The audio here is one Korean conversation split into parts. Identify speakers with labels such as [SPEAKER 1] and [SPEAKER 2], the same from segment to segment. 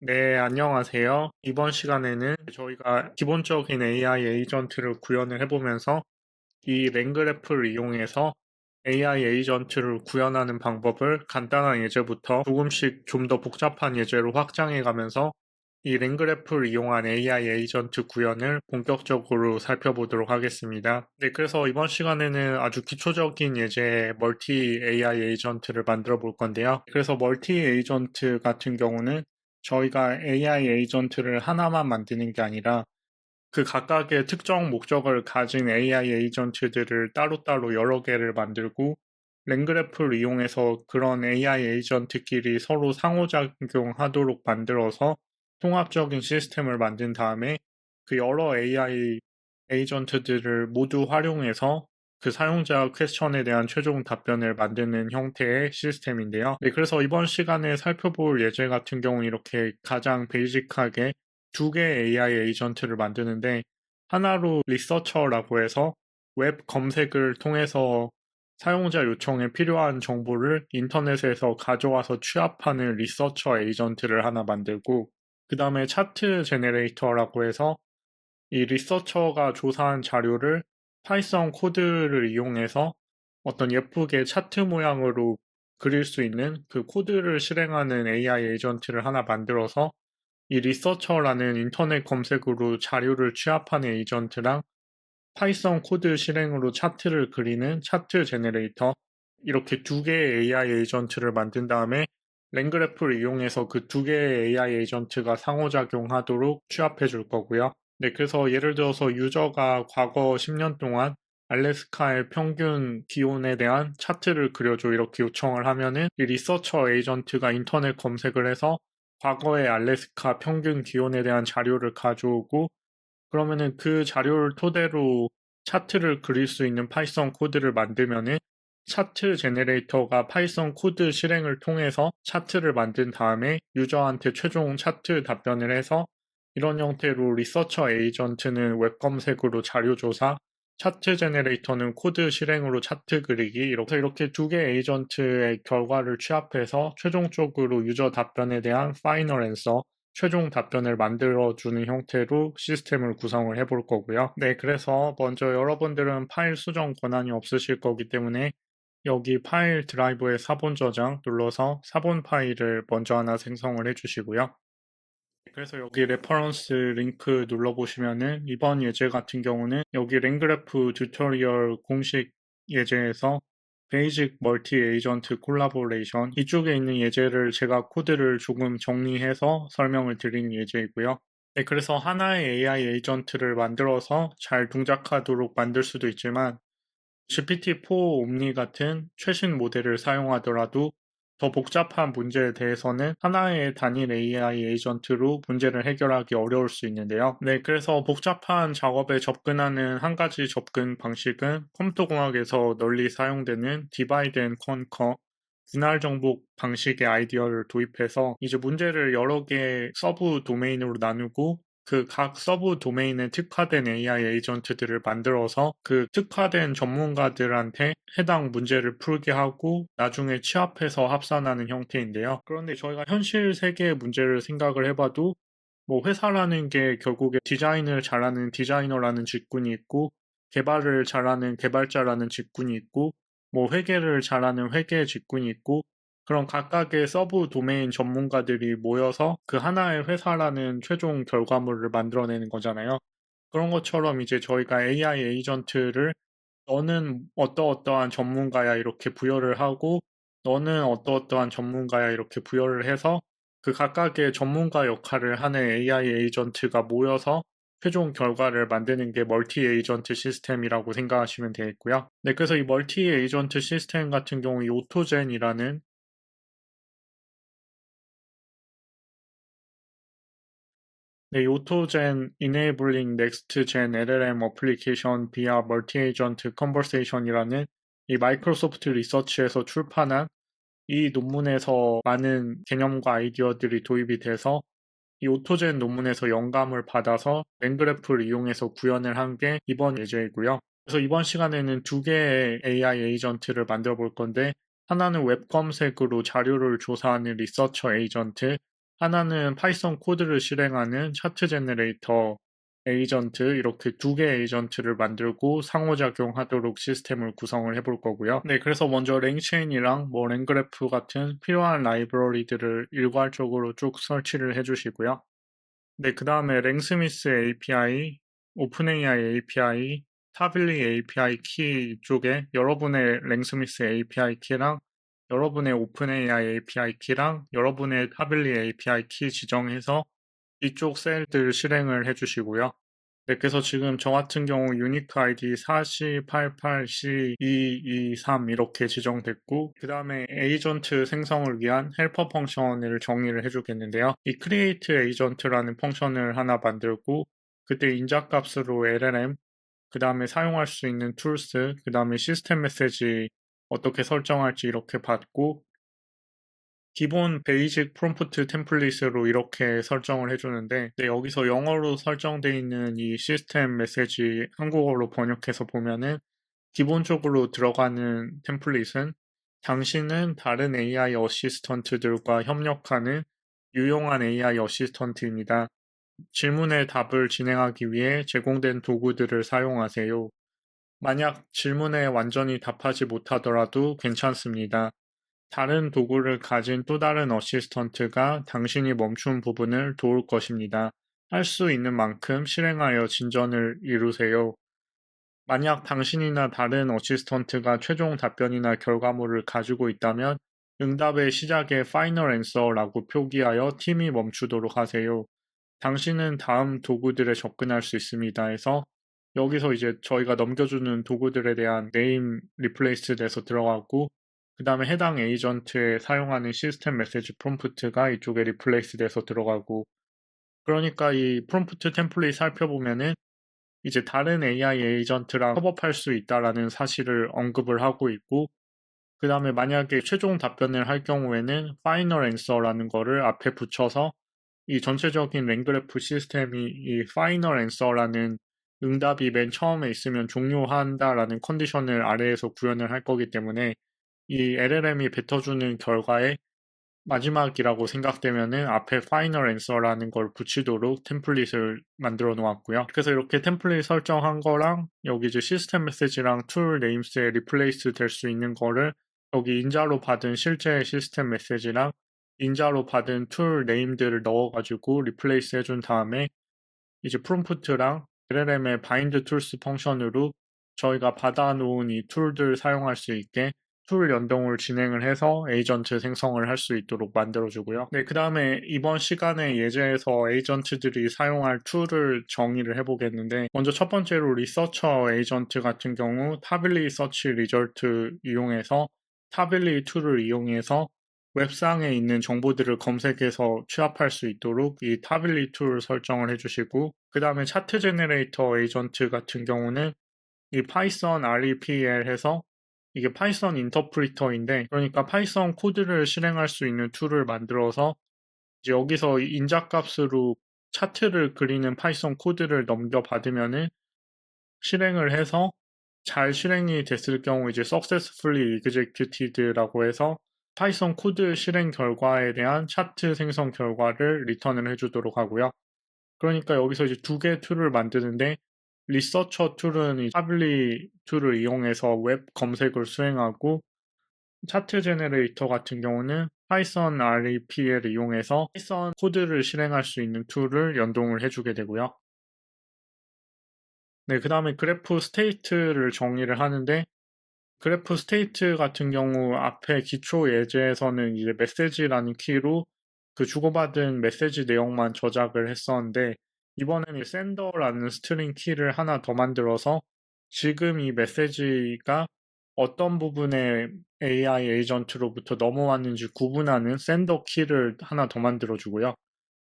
[SPEAKER 1] 네, 안녕하세요. 이번 시간에는 저희가 기본적인 AI 에이전트를 구현을 해보면서 이 랭그래프를 이용해서 AI 에이전트를 구현하는 방법을 간단한 예제부터 조금씩 좀 더 복잡한 예제로 확장해 가면서 이 랭그래프를 이용한 AI 에이전트 구현을 본격적으로 살펴보도록 하겠습니다. 네, 그래서 이번 시간에는 아주 기초적인 예제의 멀티 AI 에이전트를 만들어 볼 건데요. 그래서 멀티 에이전트 같은 경우는 저희가 AI 에이전트를 하나만 만드는 게 아니라 그 각각의 특정 목적을 가진 AI 에이전트들을 따로따로 여러 개를 만들고 랭그래프를 이용해서 그런 AI 에이전트끼리 서로 상호작용하도록 만들어서 통합적인 시스템을 만든 다음에 그 여러 AI 에이전트들을 모두 활용해서 그 사용자 퀘스천에 대한 최종 답변을 만드는 형태의 시스템인데요. 네, 그래서 이번 시간에 살펴볼 예제 같은 경우는 이렇게 가장 베이직하게 두 개의 AI 에이전트를 만드는데 하나로 리서처라고 해서 웹 검색을 통해서 사용자 요청에 필요한 정보를 인터넷에서 가져와서 취합하는 리서처 에이전트를 하나 만들고 그 다음에 차트 제네레이터라고 해서 이 리서처가 조사한 자료를 파이썬 코드를 이용해서 어떤 예쁘게 차트 모양으로 그릴 수 있는 그 코드를 실행하는 AI 에이전트를 하나 만들어서 이 리서처라는 인터넷 검색으로 자료를 취합하는 에이전트랑 파이썬 코드 실행으로 차트를 그리는 차트 제네레이터 이렇게 두 개의 AI 에이전트를 만든 다음에 랭그래프를 이용해서 그 두 개의 AI 에이전트가 상호작용하도록 취합해 줄 거고요. 네, 그래서 예를 들어서 유저가 과거 10년 동안 알래스카의 평균 기온에 대한 차트를 그려줘 이렇게 요청을 하면은 이 리서처 에이전트가 인터넷 검색을 해서 과거의 알래스카 평균 기온에 대한 자료를 가져오고 그러면은 그 자료를 토대로 차트를 그릴 수 있는 파이썬 코드를 만들면은 차트 제네레이터가 파이썬 코드 실행을 통해서 차트를 만든 다음에 유저한테 최종 차트 답변을 해서 이런 형태로 리서처 에이전트는 웹 검색으로 자료 조사, 차트 제네레이터는 코드 실행으로 차트 그리기 이렇게 두 개 에이전트의 결과를 취합해서 최종적으로 유저 답변에 대한 파이널 앤서 최종 답변을 만들어주는 형태로 시스템을 구성을 해볼 거고요. 네, 그래서 먼저 여러분들은 파일 수정 권한이 없으실 거기 때문에 여기 파일 드라이브의 사본 저장 눌러서 사본 파일을 먼저 하나 생성을 해주시고요. 그래서 여기 레퍼런스 링크 눌러보시면은 이번 예제 같은 경우는 여기 랭그래프 튜토리얼 공식 예제에서 베이직 멀티 에이전트 콜라보레이션 이쪽에 있는 예제를 제가 코드를 조금 정리해서 설명을 드리는 예제이고요. 네, 그래서 하나의 AI 에이전트를 만들어서 잘 동작하도록 만들 수도 있지만 GPT-4 옴니 같은 최신 모델을 사용하더라도 더 복잡한 문제에 대해서는 하나의 단일 AI 에이전트로 문제를 해결하기 어려울 수 있는데요. 네, 그래서 복잡한 작업에 접근하는 한 가지 접근 방식은 컴퓨터공학에서 널리 사용되는 디바이드 앤 컨커 분할 정복 방식의 아이디어를 도입해서 이제 문제를 여러 개 서브 도메인으로 나누고 그 각 서브 도메인에 특화된 AI 에이전트들을 만들어서 그 특화된 전문가들한테 해당 문제를 풀게 하고 나중에 취합해서 합산하는 형태인데요. 그런데 저희가 현실 세계의 문제를 생각을 해봐도 뭐 회사라는 게 결국에 디자인을 잘하는 디자이너라는 직군이 있고 개발을 잘하는 개발자라는 직군이 있고 뭐 회계를 잘하는 회계 직군이 있고 그런 각각의 서브 도메인 전문가들이 모여서 그 하나의 회사라는 최종 결과물을 만들어내는 거잖아요. 그런 것처럼 이제 저희가 AI 에이전트를 너는 어떠어떠한 전문가야 이렇게 부여를 하고 너는 어떠어떠한 전문가야 이렇게 부여를 해서 그 각각의 전문가 역할을 하는 AI 에이전트가 모여서 최종 결과를 만드는 게 멀티 에이전트 시스템이라고 생각하시면 되겠고요. 네, 그래서 이 멀티 에이전트 시스템 같은 경우 이 오토젠이라는 네, 오토젠 Enabling Next Gen LLM Application via Multi-Agent Conversation이라는 이 마이크로소프트 리서치에서 출판한 이 논문에서 많은 개념과 아이디어들이 도입이 돼서 이 오토젠 논문에서 영감을 받아서 랭그래프를 이용해서 구현을 한 게 이번 예제이고요. 그래서 이번 시간에는 두 개의 AI 에이전트를 만들어 볼 건데 하나는 웹 검색으로 자료를 조사하는 리서처 에이전트, 하나는 파이썬 코드를 실행하는 차트 제너레이터 에이전트, 이렇게 두 개의 에이전트를 만들고 상호작용하도록 시스템을 구성을 해볼 거고요. 네, 그래서 먼저 랭체인이랑 뭐 랭그래프 같은 필요한 라이브러리들을 일괄적으로 쭉 설치를 해주시고요. 네, 그 다음에 랭스미스 API, 오픈AI API, 타빌리 API 키 쪽에 여러분의 랭스미스 API 키랑 여러분의 오픈AI API 키랑 여러분의 타빌리 API 키 지정해서 이쪽 셀들 실행을 해주시고요. 네, 그래서 지금 저 같은 경우 유니크 아이디 4088C223 이렇게 지정됐고, 그 다음에 에이전트 생성을 위한 헬퍼 펑션을 정의를 해주겠는데요. 이 create 에이전트라는 펑션을 하나 만들고, 그때 인자값으로 LLM, 그 다음에 사용할 수 있는 툴스, 그 다음에 시스템 메시지 어떻게 설정할지 이렇게 받고, 기본 베이직 프롬프트 템플릿으로 이렇게 설정을 해주는데, 네, 여기서 영어로 설정되어 있는 이 시스템 메시지 한국어로 번역해서 보면은 기본적으로 들어가는 템플릿은 당신은 다른 AI 어시스턴트들과 협력하는 유용한 AI 어시스턴트입니다. 질문의 답을 진행하기 위해 제공된 도구들을 사용하세요. 만약 질문에 완전히 답하지 못하더라도 괜찮습니다. 다른 도구를 가진 또 다른 어시스턴트가 당신이 멈춘 부분을 도울 것입니다. 할 수 있는 만큼 실행하여 진전을 이루세요. 만약 당신이나 다른 어시스턴트가 최종 답변이나 결과물을 가지고 있다면 응답의 시작에 Final Answer라고 표기하여 팀이 멈추도록 하세요. 당신은 다음 도구들에 접근할 수 있습니다 해서 여기서 이제 저희가 넘겨주는 도구들에 대한 네임 리플레이스 돼서 들어가고, 그 다음에 해당 에이전트에 사용하는 시스템 메시지 프롬프트가 이쪽에 리플레이스 돼서 들어가고, 그러니까 이 프롬프트 템플릿 살펴보면은 이제 다른 AI 에이전트랑 협업할 수 있다라는 사실을 언급을 하고 있고, 그 다음에 만약에 최종 답변을 할 경우에는 Final Answer라는 거를 앞에 붙여서 이 전체적인 랭그래프 시스템이 이 Final Answer라는 응답이 맨 처음에 있으면 종료한다라는 컨디션을 아래에서 구현을 할 거기 때문에 이 LLM이 뱉어주는 결과에 마지막이라고 생각되면은 앞에 Final Answer라는 걸 붙이도록 템플릿을 만들어 놓았고요. 그래서 이렇게 템플릿 설정한 거랑 여기 이제 시스템 메시지랑 툴 네임스에 리플레이스 될 수 있는 거를 여기 인자로 받은 실제 시스템 메시지랑 인자로 받은 툴 네임들을 넣어가지고 리플레이스 해준 다음에 이제 프롬프트랑 LLM의 바인드 툴스 펑션으로 저희가 받아놓은 이 툴들 사용할 수 있게 툴 연동을 진행을 해서 에이전트 생성을 할 수 있도록 만들어주고요. 네, 그 다음에 이번 시간에 예제에서 에이전트들이 사용할 툴을 정의를 해보겠는데, 먼저 첫 번째로 리서처 에이전트 같은 경우 타빌리 서치 리절트 이용해서 타빌리 툴을 이용해서 웹상에 있는 정보들을 검색해서 취합할 수 있도록 이 타빌리 툴 설정을 해주시고, 그 다음에 차트 제너레이터 에이전트 같은 경우는 이 파이썬 REPL 해서 이게 파이썬 인터프리터인데, 그러니까 파이썬 코드를 실행할 수 있는 툴을 만들어서 이제 여기서 인자값으로 차트를 그리는 파이썬 코드를 넘겨받으면은 실행을 해서 잘 실행이 됐을 경우 이제 successfully executed라고 해서 파이썬 코드 실행 결과에 대한 차트 생성 결과를 리턴을 해주도록 하고요. 그러니까 여기서 이제 두 개 툴을 만드는데, 리서처 툴은 이 타블리 툴을 이용해서 웹 검색을 수행하고, 차트 제너레이터 같은 경우는 파이썬 REPL 이용해서 파이썬 코드를 실행할 수 있는 툴을 연동을 해주게 되고요. 네, 그 다음에 그래프 스테이트를 정의를 하는데, 그래프 스테이트 같은 경우 앞에 기초 예제에서는 이제 메시지라는 키로 그 주고받은 메시지 내용만 저장을 했었는데, 이번에는 sender라는 스트링 키를 하나 더 만들어서 지금 이 메시지가 어떤 부분의 AI 에이전트로부터 넘어왔는지 구분하는 sender 키를 하나 더 만들어주고요.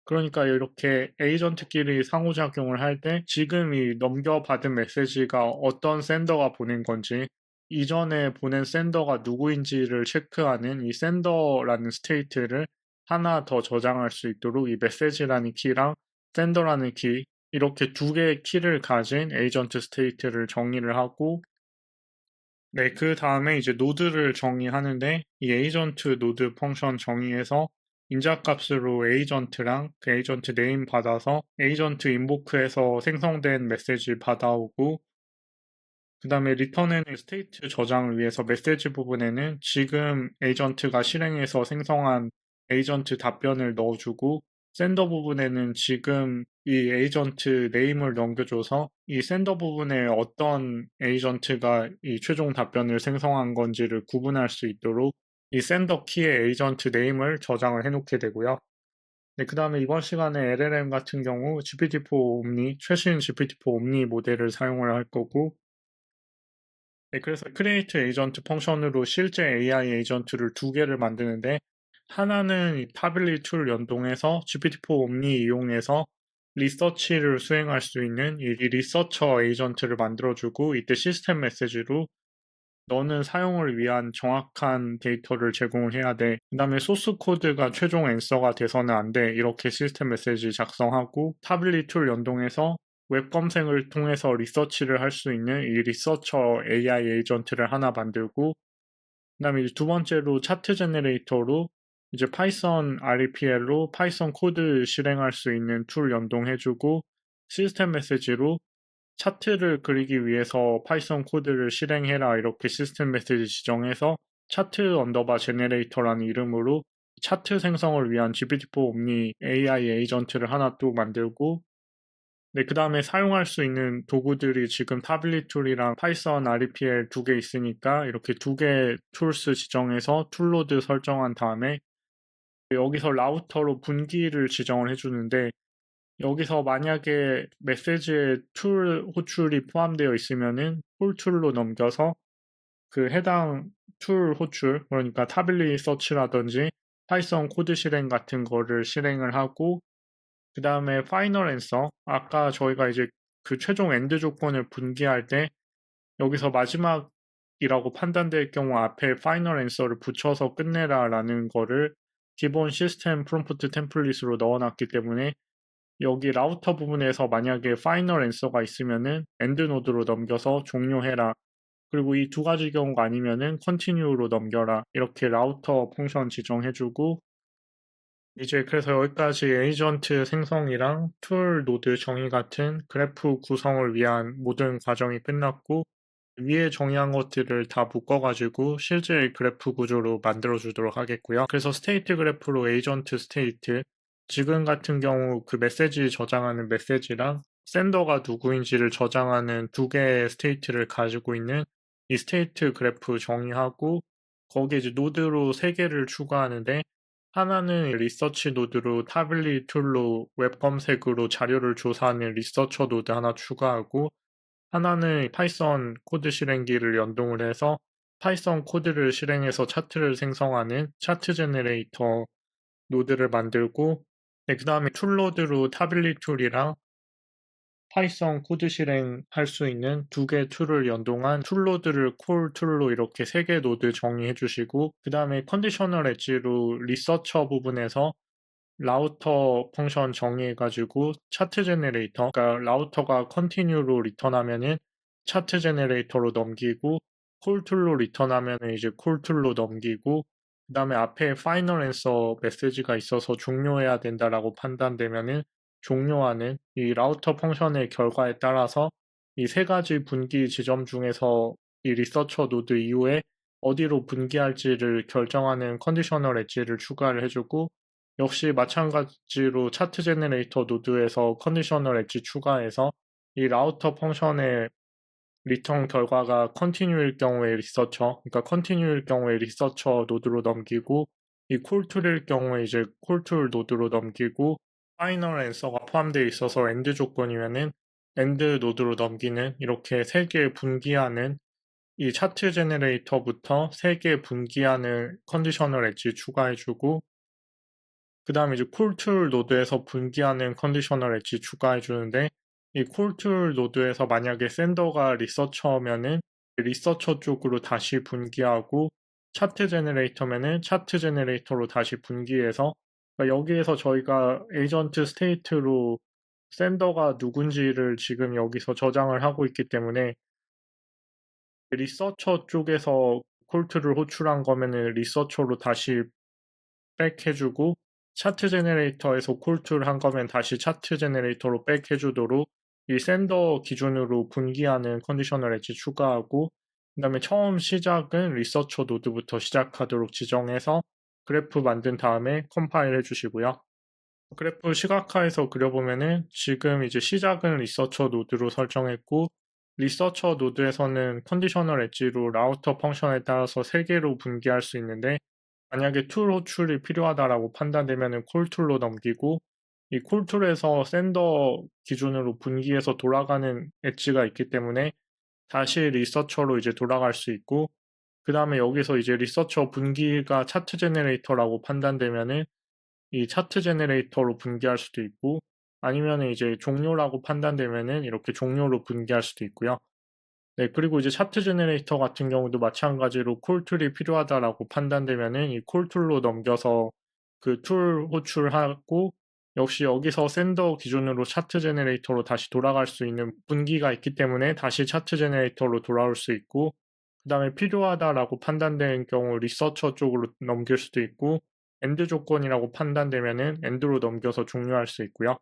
[SPEAKER 1] 그러니까 이렇게 에이전트끼리 상호작용을 할 때 지금 이 넘겨받은 메시지가 어떤 샌더가 보낸 건지, 이전에 보낸 샌더가 누구인지를 체크하는 이 샌더라는 스테이트를 하나 더 저장할 수 있도록 이 메시지라는 키랑 샌더라는 키, 이렇게 두 개의 키를 가진 에이전트 스테이트를 정의를 하고, 네, 그 다음에 이제 노드를 정의하는데, 이 에이전트 노드 펑션 정의해서 인자값으로 에이전트랑 그 에이전트 네임 받아서 에이전트 인보크에서 생성된 메시지 받아오고, 그 다음에 리턴에는 스테이트 저장을 위해서 메시지 부분에는 지금 에이전트가 실행해서 생성한 에이전트 답변을 넣어주고, 센더 부분에는 지금 이 에이전트 네임을 넘겨줘서 이 센더 부분에 어떤 에이전트가 이 최종 답변을 생성한 건지를 구분할 수 있도록 이 센더 키의 에이전트 네임을 저장을 해놓게 되고요. 네, 그 다음에 이번 시간에 LLM 같은 경우 GPT-4 옴니, 최신 GPT-4 옴니 모델을 사용을 할 거고, 네, 그래서 크리에이트 에이전트 펑션으로 실제 AI 에이전트를 두 개를 만드는데, 하나는 이 타빌리 툴 연동해서 GPT-4 옴니 이용해서 리서치를 수행할 수 있는 이 리서처 에이전트를 만들어주고, 이때 시스템 메시지로 너는 사용을 위한 정확한 데이터를 제공을 해야 돼. 그 다음에 소스 코드가 최종 앤서가 돼서는 안 돼. 이렇게 시스템 메시지 작성하고, 타블릿 툴 연동해서 웹 검색을 통해서 리서치를 할 수 있는 이 리서처 AI 에이전트를 하나 만들고, 그 다음에 이제 두 번째로 차트 제너레이터로 이제 파이썬 REPL로 파이썬 코드 실행할 수 있는 툴 연동해주고, 시스템 메시지로 차트를 그리기 위해서 파이썬 코드를 실행해라 이렇게 시스템 메시지 지정해서 차트 언더바 제네레이터라는 이름으로 차트 생성을 위한 GPT-4 옴니 AI 에이전트를 하나 또 만들고, 네, 그 다음에 사용할 수 있는 도구들이 지금 타블릿 툴이랑 파이썬 REPL 두 개 있으니까 이렇게 두 개 툴스 지정해서 툴로드 설정한 다음에 여기서 라우터로 분기를 지정을 해주는데, 여기서 만약에 메시지에 툴 호출이 포함되어 있으면은 홀 툴로 넘겨서 그 해당 툴 호출, 그러니까 타빌리 서치라든지 파이썬 코드 실행 같은 거를 실행을 하고, 그 다음에 파이널 앤서, 아까 저희가 이제 그 최종 엔드 조건을 분기할 때 여기서 마지막이라고 판단될 경우 앞에 파이널 앤서를 붙여서 끝내라라는 거를 기본 시스템 프롬프트 템플릿으로 넣어놨기 때문에 여기 라우터 부분에서 만약에 파이널 앤서가 있으면은 엔드 노드로 넘겨서 종료해라. 그리고 이 두 가지 경우가 아니면은 컨티뉴로 넘겨라. 이렇게 라우터 펑션 지정해주고, 이제 그래서 여기까지 에이전트 생성이랑 툴 노드 정의 같은 그래프 구성을 위한 모든 과정이 끝났고, 위에 정의한 것들을 다 묶어가지고 실제 그래프 구조로 만들어주도록 하겠고요. 그래서 스테이트 그래프로 에이전트 스테이트, 지금 같은 경우 그 메시지 저장하는 메시지랑 센더가 누구인지를 저장하는 두 개의 스테이트를 가지고 있는 이 스테이트 그래프 정의하고, 거기에 이제 노드로 세 개를 추가하는데, 하나는 리서치 노드로 타블리 툴로 웹 검색으로 자료를 조사하는 리서처 노드 하나 추가하고, 하나는 파이썬 코드 실행기를 연동을 해서 파이썬 코드를 실행해서 차트를 생성하는 차트 제너레이터 노드를 만들고, 네, 그 다음에 툴로드로 타빌리 툴이랑 파이썬 코드 실행할 수 있는 두 개 툴을 연동한 툴로드를 콜 툴로 이렇게 세 개 노드 정의해 주시고, 그 다음에 컨디셔널 엣지로 리서처 부분에서 라우터 펑션 정의해가지고 차트 제너레이터, 그러니까 라우터가 컨티뉴로 리턴하면은 차트 제너레이터로 넘기고, 콜툴로 리턴하면은 이제 콜툴로 넘기고, 그 다음에 앞에 파이널 앤서 메시지가 있어서 종료해야 된다라고 판단되면은 종료하는 이 라우터 펑션의 결과에 따라서 이 세 가지 분기 지점 중에서 이 리서처 노드 이후에 어디로 분기할지를 결정하는 컨디셔널 엣지를 추가를 해주고, 역시 마찬가지로 차트 제너레이터 노드에서 컨디셔널 엣지 추가해서 이 라우터 펑션의 리턴 결과가 컨티뉴일 경우에 리서처, 그러니까 컨티뉴일 경우에 리서처 노드로 넘기고, 이 콜툴일 경우에 이제 콜툴 노드로 넘기고, 파이널 앤서가 포함되어 있어서 엔드 조건이면은 엔드 노드로 넘기는, 이렇게 세 개 분기하는 이 차트 제너레이터부터 세 개 분기하는 컨디셔널 엣지 추가해주고, 그 다음에 이제 콜툴 노드에서 분기하는 컨디셔널 엣지 추가해 주는데, 이 콜툴 노드에서 만약에 센더가 리서처면은 리서처 쪽으로 다시 분기하고, 차트 제너레이터면은 차트 제너레이터로 다시 분기해서, 그러니까 여기에서 저희가 에이전트 스테이트로 센더가 누군지를 지금 여기서 저장을 하고 있기 때문에 리서처 쪽에서 콜툴을 호출한 거면은 리서처로 다시 백 해주고, 차트 제너레이터에서 콜툴 한 거면 다시 차트 제너레이터로 백 해주도록 이 샌더 기준으로 분기하는 컨디셔널 엣지 추가하고, 그 다음에 처음 시작은 리서처 노드부터 시작하도록 지정해서 그래프 만든 다음에 컴파일 해주시고요. 그래프 시각화해서 그려보면은 지금 이제 시작은 리서처 노드로 설정했고, 리서처 노드에서는 컨디셔널 엣지로 라우터 펑션에 따라서 3개로 분기할 수 있는데, 만약에 툴 호출이 필요하다라고 판단되면은 콜툴로 넘기고, 이 콜툴에서 샌더 기준으로 분기해서 돌아가는 엣지가 있기 때문에 다시 리서처로 이제 돌아갈 수 있고, 그 다음에 여기서 이제 리서처 분기가 차트 제너레이터라고 판단되면은 이 차트 제너레이터로 분기할 수도 있고, 아니면 이제 종료라고 판단되면은 이렇게 종료로 분기할 수도 있고요. 네, 그리고 이제 차트 제너레이터 같은 경우도 마찬가지로 콜툴이 필요하다라고 판단되면은 이 콜툴로 넘겨서 그 툴 호출하고, 역시 여기서 샌더 기준으로 차트 제너레이터로 다시 돌아갈 수 있는 분기가 있기 때문에 다시 차트 제너레이터로 돌아올 수 있고, 그 다음에 필요하다라고 판단된 경우 리서처 쪽으로 넘길 수도 있고, 엔드 조건이라고 판단되면은 엔드로 넘겨서 종료할 수 있고요.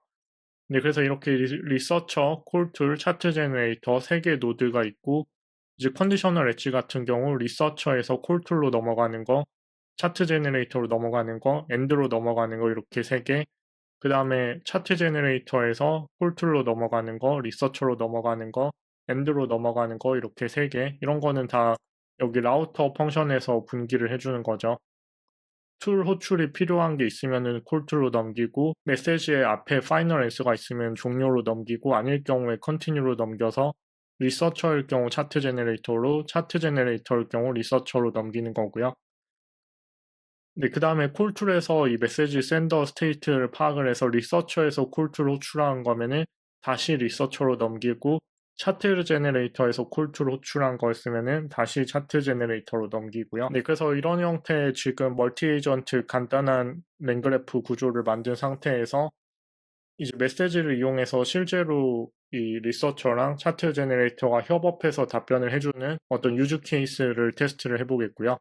[SPEAKER 1] 네, 그래서 이렇게 리서처, 콜툴, 차트 제너레이터 3개 노드가 있고, 이제 컨디셔널 엣지 같은 경우 리서처에서 콜툴로 넘어가는 거, 차트 제너레이터로 넘어가는 거, 엔드로 넘어가는 거 이렇게 3개, 그 다음에 차트 제너레이터에서 콜툴로 넘어가는 거, 리서처로 넘어가는 거, 엔드로 넘어가는 거 이렇게 3개, 이런 거는 다 여기 라우터 펑션에서 분기를 해주는 거죠. 툴 호출이 필요한 게 있으면은 콜툴로 넘기고, 메시지의 앞에 파이널 앤서가 있으면 종료로 넘기고, 아닐 경우에 컨티뉴로 넘겨서, 리서처일 경우 차트 제너레이터로, 차트 제너레이터일 경우 리서처로 넘기는 거고요. 네, 그 다음에 콜툴에서 이 메시지 샌더 스테이트를 파악을 해서 리서처에서 콜툴 호출한 거면은 다시 리서처로 넘기고, 차트 제너레이터에서 콜툴 호출한 거였으면은 다시 차트 제너레이터로 넘기고요. 네, 그래서 이런 형태의 지금 멀티 에이전트 간단한 랭그래프 구조를 만든 상태에서 이제 메시지를 이용해서 실제로 이 리서처랑 차트 제너레이터가 협업해서 답변을 해주는 어떤 유즈 케이스를 테스트를 해보겠고요.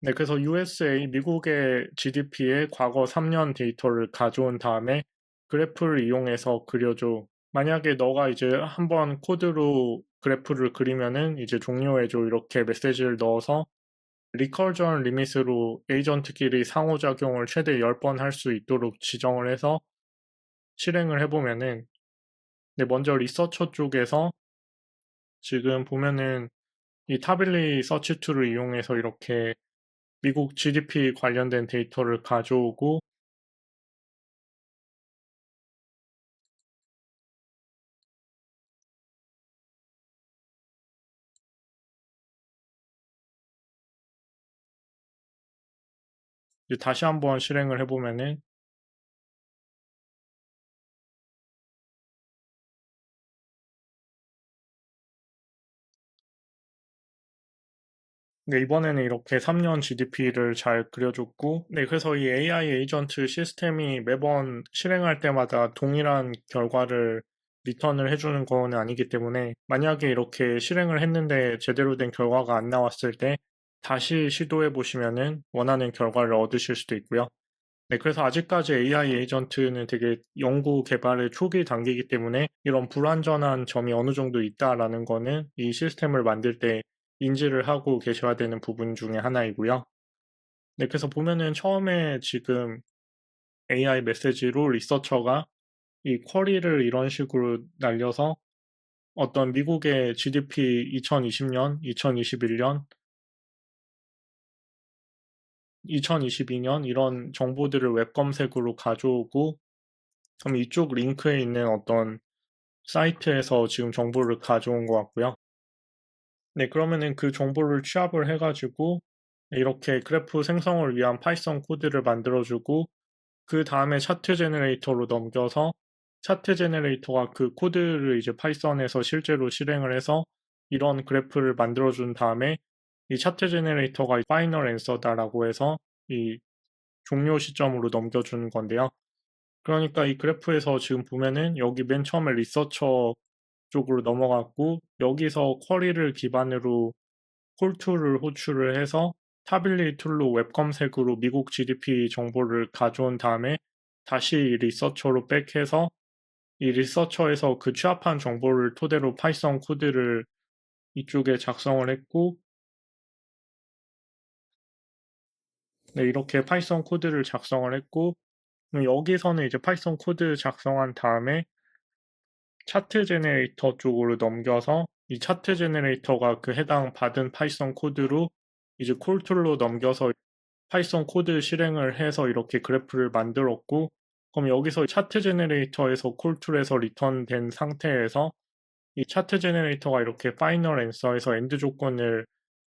[SPEAKER 1] 네, 그래서 USA, 미국의 GDP의 과거 3년 데이터를 가져온 다음에 그래프를 이용해서 그려줘. 만약에 너가 이제 한번 코드로 그래프를 그리면은 이제 종료해줘. 이렇게 메시지를 넣어서 리커전 리밋으로 에이전트끼리 상호작용을 최대 10번 할 수 있도록 지정을 해서 실행을 해보면은, 네, 먼저 리서처 쪽에서 지금 보면은 이 타빌리 서치 툴을 이용해서 이렇게 미국 GDP 관련된 데이터를 가져오고, 이제 다시 한번 실행을 해보면은, 네, 이번에는 이렇게 3년 GDP를 잘 그려줬고, 네, 그래서 이 AI 에이전트 시스템이 매번 실행할 때마다 동일한 결과를 리턴을 해주는 건 아니기 때문에, 만약에 이렇게 실행을 했는데 제대로 된 결과가 안 나왔을 때 다시 시도해 보시면은 원하는 결과를 얻으실 수도 있고요. 네, 그래서 아직까지 AI 에이전트는 되게 연구 개발의 초기 단계이기 때문에 이런 불완전한 점이 어느 정도 있다라는 거는 이 시스템을 만들 때 인지를 하고 계셔야 되는 부분 중에 하나이고요. 네, 그래서 보면은 처음에 지금 AI 메시지로 리서처가 이 쿼리를 이런 식으로 날려서 어떤 미국의 GDP 2020년, 2021년, 2022년 이런 정보들을 웹 검색으로 가져오고, 그럼 이쪽 링크에 있는 어떤 사이트에서 지금 정보를 가져온 것 같고요. 네, 그러면은 그 정보를 취합을 해가지고 이렇게 그래프 생성을 위한 파이썬 코드를 만들어주고, 그 다음에 차트 제너레이터로 넘겨서 차트 제너레이터가 그 코드를 이제 파이썬에서 실제로 실행을 해서 이런 그래프를 만들어준 다음에 이 차트 제너레이터가 파이널 앤서다라고 해서 이 종료 시점으로 넘겨주는 건데요. 그러니까 이 그래프에서 지금 보면은 여기 맨 처음에 리서처 쪽으로 넘어갔고, 여기서 쿼리를 기반으로 콜툴을 호출을 해서 타빌리 툴로 웹 검색으로 미국 GDP 정보를 가져온 다음에 다시 리서처로 백해서 이 리서처에서 그 취합한 정보를 토대로 파이썬 코드를 이쪽에 작성을 했고, 네, 이렇게 파이썬 코드를 작성을 했고, 여기서는 이제 파이썬 코드 작성한 다음에 차트 제네레이터 쪽으로 넘겨서 이 차트 제네레이터가 그 해당 받은 파이썬 코드로 이제 콜툴로 넘겨서 파이썬 코드 실행을 해서 이렇게 그래프를 만들었고, 그럼 여기서 차트 제네레이터에서 콜툴에서 리턴된 상태에서 이 차트 제네레이터가 이렇게 파이널 앤서에서 엔드 조건을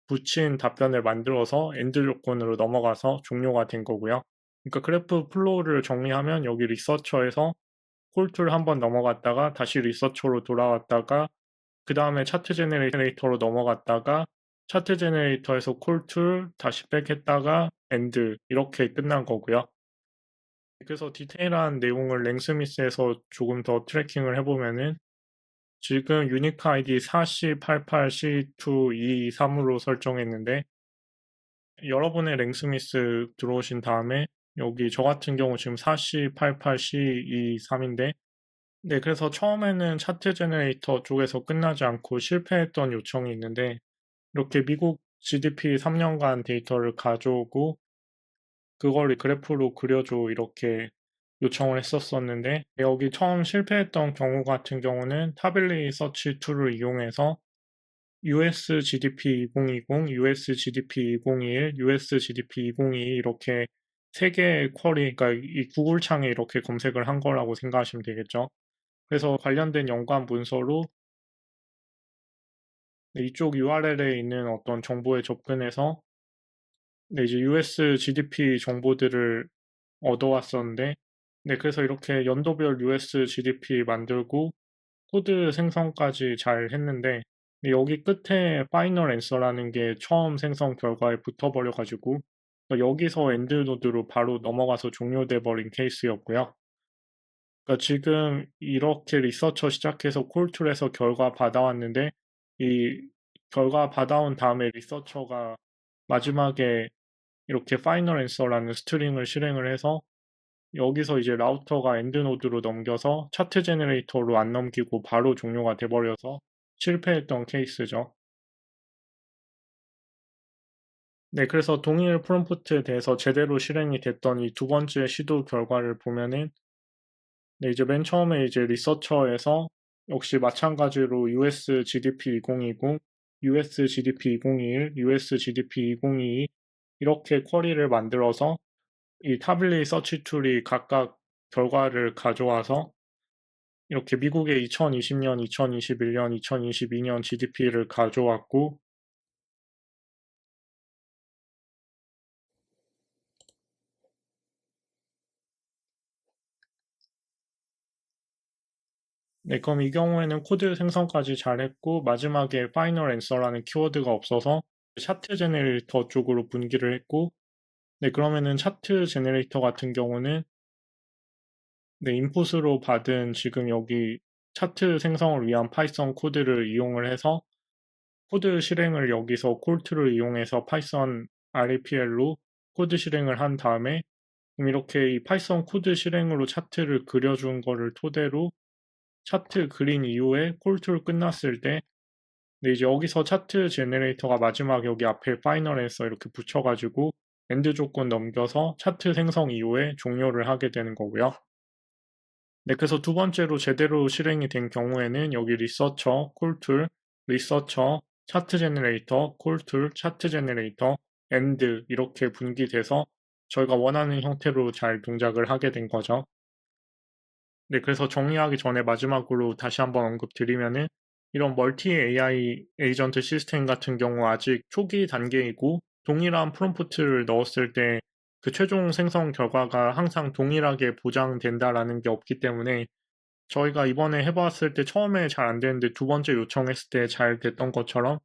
[SPEAKER 1] 붙인 답변을 만들어서 엔드 조건으로 넘어가서 종료가 된 거고요. 그러니까 그래프 플로우를 정리하면 여기 리서처에서 콜툴 한번 넘어갔다가 다시 리서처로 돌아왔다가 그 다음에 차트 제네레이터로 넘어갔다가 차트 제네레이터에서 콜툴 다시 백했다가 엔드 이렇게 끝난 거고요. 그래서 디테일한 내용을 랭스미스에서 조금 더 트래킹을 해보면은 지금 유니크 아이디 4088C223으로 설정했는데 여러분의 랭스미스 들어오신 다음에 여기 저 같은 경우 지금 4088C23인데 네, 그래서 처음에는 차트 제너레이터 쪽에서 끝나지 않고 실패했던 요청이 있는데 이렇게 미국 GDP 3년간 데이터를 가져오고 그걸 그래프로 그려줘 이렇게 요청을 했었었는데 여기 처음 실패했던 경우 같은 경우는 타빌리 서치 툴을 이용해서 US GDP 2020, US GDP 2021, US GDP 2022 이렇게 세 개의 쿼리, 그러니까 이 구글 창에 이렇게 검색을 한 거라고 생각하시면 되겠죠. 그래서 관련된 연관 문서로 이쪽 URL에 있는 어떤 정보에 접근해서 이제 US GDP 정보들을 얻어왔었는데 그래서 이렇게 연도별 US GDP 만들고 코드 생성까지 잘 했는데 여기 끝에 파이널 앤서라는 게 처음 생성 결과에 붙어버려가지고 여기서 엔드 노드로 바로 넘어가서 종료돼 버린 케이스였고요. 그러니까 지금 이렇게 리서처 시작해서 콜툴에서 결과 받아왔는데 이 결과 받아온 다음에 리서처가 마지막에 이렇게 파이널 앤서라는 스트링을 실행을 해서 여기서 이제 라우터가 엔드 노드로 넘겨서 차트 제너레이터로 안 넘기고 바로 종료가 돼버려서 실패했던 케이스죠. 네, 그래서 동일 프롬프트에 대해서 제대로 실행이 됐던 이 두 번째 시도 결과를 보면은 네, 이제 맨 처음에 이제 리서처에서 역시 마찬가지로 US GDP 2020, US GDP 2021, US GDP 2022 이렇게 쿼리를 만들어서 이 타블리 서치 툴이 각각 결과를 가져와서 이렇게 미국의 2020년, 2021년, 2022년 GDP를 가져왔고 네, 그럼 이 경우에는 코드 생성까지 잘했고 마지막에 파이널 앤서라는 키워드가 없어서 차트 제네레이터 쪽으로 분기를 했고 네, 그러면은 차트 제네레이터 같은 경우는 네, 인풋으로 받은 지금 여기 차트 생성을 위한 파이썬 코드를 이용을 해서 코드 실행을 여기서 콜트를 이용해서 파이썬 RAPL로 코드 실행을 한 다음에 그럼 이렇게 이 파이썬 코드 실행으로 차트를 그려준 거를 토대로 차트 그린 이후에 콜툴 끝났을 때 이제 여기서 차트 제네레이터가 마지막 여기 앞에 파이널에서 이렇게 붙여가지고 엔드 조건 넘겨서 차트 생성 이후에 종료를 하게 되는 거고요. 네, 그래서 두 번째로 제대로 실행이 된 경우에는 여기 리서처, 콜툴, 리서처, 차트 제너레이터, 콜툴, 차트 제너레이터, 엔드 이렇게 분기돼서 저희가 원하는 형태로 잘 동작을 하게 된 거죠. 네, 그래서 정리하기 전에 마지막으로 다시 한번 언급드리면은 이런 멀티 AI 에이전트 시스템 같은 경우 아직 초기 단계이고 동일한 프롬프트를 넣었을 때 그 최종 생성 결과가 항상 동일하게 보장된다라는 게 없기 때문에 저희가 이번에 해봤을 때 처음에 잘 안 되는데 두 번째 요청했을 때 잘 됐던 것처럼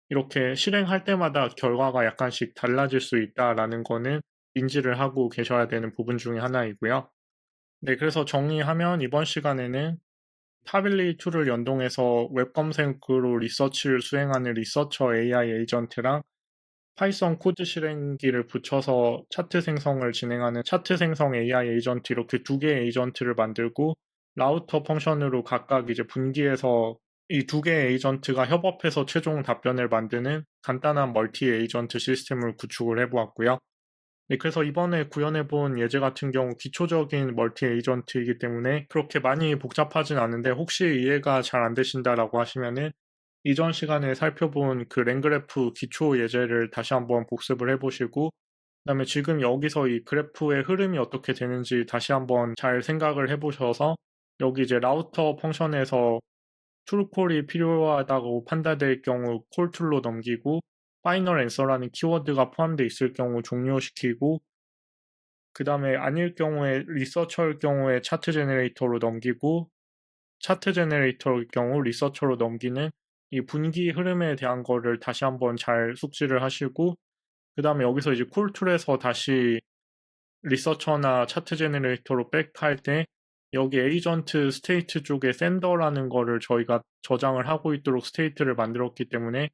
[SPEAKER 1] 이렇게 실행할 때마다 결과가 약간씩 달라질 수 있다라는 거는 인지를 하고 계셔야 되는 부분 중에 하나이고요. 네, 그래서 정리하면 이번 시간에는 타빌리 툴을 연동해서 웹 검색으로 리서치를 수행하는 리서처 AI 에이전트랑 파이썬 코드 실행기를 붙여서 차트 생성을 진행하는 차트 생성 AI 에이전트 이렇게 두 개의 에이전트를 만들고 라우터 펑션으로 각각 이제 분기해서 이 두 개의 에이전트가 협업해서 최종 답변을 만드는 간단한 멀티 에이전트 시스템을 구축을 해보았고요. 네, 그래서 이번에 구현해본 예제 같은 경우 기초적인 멀티 에이전트이기 때문에 그렇게 많이 복잡하진 않은데 혹시 이해가 잘 안 되신다라고 하시면은 이전 시간에 살펴본 그 랭그래프 기초 예제를 다시 한번 복습을 해보시고 그다음에 지금 여기서 이 그래프의 흐름이 어떻게 되는지 다시 한번 잘 생각을 해보셔서 여기 이제 라우터 펑션에서 툴콜이 필요하다고 판단될 경우 콜툴로 넘기고 파이널 앤서라는 키워드가 포함되어 있을 경우 종료시키고 그 다음에 아닐 경우에 리서처일 경우에 차트 제너레이터로 넘기고 차트 제너레이터일 경우 리서처로 넘기는 이 분기 흐름에 대한 거를 다시 한번 잘 숙지를 하시고 그 다음에 여기서 이제 콜툴에서 다시 리서처나 차트 제너레이터로 백할 때 여기 에이전트 스테이트 쪽에 샌더라는 거를 저희가 저장을 하고 있도록 스테이트를 만들었기 때문에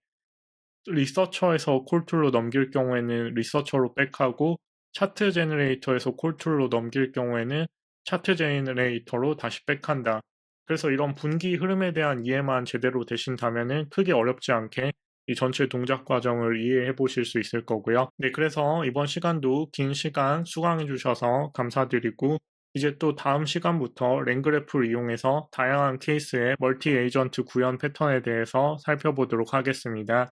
[SPEAKER 1] 리서처에서 콜툴로 넘길 경우에는 리서처로 백하고 차트 제너레이터에서 콜툴로 넘길 경우에는 차트 제너레이터로 다시 백한다. 그래서 이런 분기 흐름에 대한 이해만 제대로 되신다면은 크게 어렵지 않게 이 전체 동작 과정을 이해해 보실 수 있을 거고요. 네, 그래서 이번 시간도 긴 시간 수강해 주셔서 감사드리고 이제 또 다음 시간부터 랭그래프를 이용해서 다양한 케이스의 멀티 에이전트 구현 패턴에 대해서 살펴보도록 하겠습니다.